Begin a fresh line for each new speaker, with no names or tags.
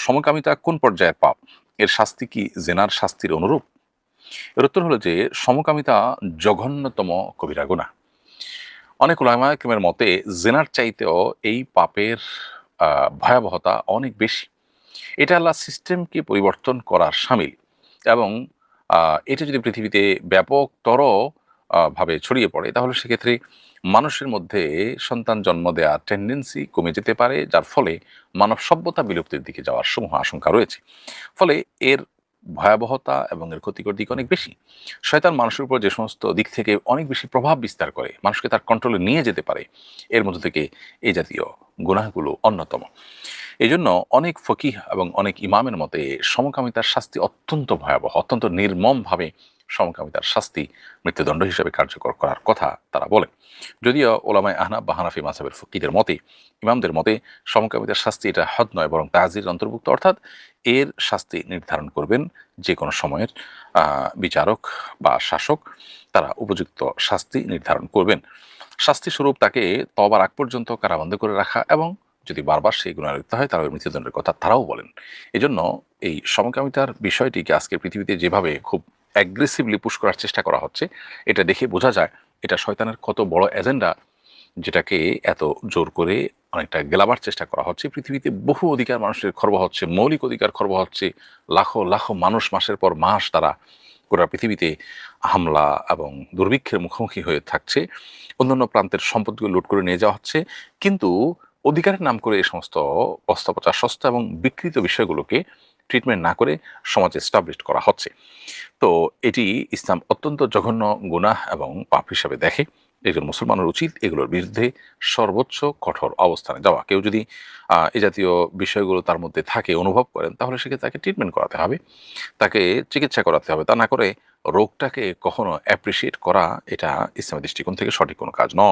সমকামিতা কোন পর্যায়ের পাপ? এর শাস্তি কি জেনার শাস্তির অনুরূপ? এর উত্তর হলো যে সমকামিতা জঘন্যতম কবিরা গুনাহ। অনেক উলামায়ে কেরামের মতে জেনার চাইতেও এই পাপের ভয়াবহতা অনেক বেশি। এটা আল্লাহর সিস্টেমকে পরিবর্তন করার শামিল এবং এটা যদি পৃথিবীতে ব্যাপকতর ভাবে ছড়িয়ে পড়ে তাহলে সেক্ষেত্রে মানুষের মধ্যে সন্তান জন্ম দেওয়ার টেন্ডেন্সি কমে যেতে পারে, যার ফলে মানব সভ্যতা বিলুপ্তির দিকে যাওয়ার সমূহ আশঙ্কা রয়েছে। ফলে এর ভয়াবহতা এবং এর ক্ষতিকর দিক অনেক বেশি। শয়তান মানুষের উপর যে সমস্ত দিক থেকে অনেক বেশি প্রভাব বিস্তার করে, মানুষকে তার কন্ট্রোলে নিয়ে যেতে পারে, এর মধ্য থেকে এই জাতীয় গুনাহগুলো অন্যতম। এজন্য অনেক ফকিহ এবং অনেক ইমামের মতে সমকামিতার শাস্তি অত্যন্ত ভয়াবহ, অত্যন্ত নির্মমভাবে সমকামিতার শাস্তি মৃত্যুদণ্ড হিসেবে কার্যকর করার কথা তারা বলেন। যদিও ওলামায়ে আহনাফ বা হানাফি মাযহাবের ফকিহদের মতে, ইমামদের মতে সমকামিতার শাস্তি এটা হদ নয় বরং তাজির অন্তর্ভুক্ত, অর্থাৎ এর শাস্তি নির্ধারণ করবেন যে কোনো সময়ের বিচারক বা শাসক, তারা উপযুক্ত শাস্তি নির্ধারণ করবেন। শাস্তি স্বরূপ তাকে তওবার আগ পর্যন্ত কারাবন্দী করে রাখা এবং যদি বারবার সেই গুনাহে লিপ্ত হয় তাহলে মৃত্যুদণ্ডের কথা তারাও বলেন। এজন্য এই সমকামিতার বিষয়টিকে আজকের পৃথিবীতে যেভাবে খুব অ্যাগ্রেসিভলি পুশ করার চেষ্টা করা হচ্ছে, এটা দেখে বোঝা যায় এটা শয়তানের কত বড় এজেন্ডা, যেটাকে এত জোর করে অনেকটা গেলাবার চেষ্টা করা হচ্ছে। পৃথিবীতে বহু অধিকার মানুষের খর্ব হচ্ছে, মৌলিক অধিকার খর্ব হচ্ছে। লাখো লাখো মানুষ মাসের পর মাস তারা গোটা পৃথিবীতে হামলা এবং দুর্ভিক্ষের মুখোমুখি হয়ে থাকছে। অন্যান্য প্রান্তের সম্পদগুলো লুট করে নিয়ে যাওয়া হচ্ছে। কিন্তু অধিকারের নাম করে এই সমস্ত বস্তাপচা সস্তা এবং বিকৃত বিষয়গুলোকে ট্রিটমেন্ট না করে সমাজে এস্টাবলিশ করা হচ্ছে। তো এটি ইসলাম অত্যন্ত জঘন্য গুনাহ এবং পাপ হিসাবে দেখে। একজন মুসলমানের উচিত এগুলোর বিরুদ্ধে সর্বোচ্চ কঠোর অবস্থানে যাওয়া। কেউ যদি এ জাতীয় বিষয়গুলো তার মধ্যে থাকে, অনুভব করেন, তাহলে সেক্ষেত্রে তাকে ট্রিটমেন্ট করাতে হবে, তাকে চিকিৎসা করাতে হবে। তা না করে রোগটাকে কখনো অ্যাপ্রিশিয়েট করা এটা ইসলামের দৃষ্টিকোণ থেকে সঠিক কোনো কাজ নয়।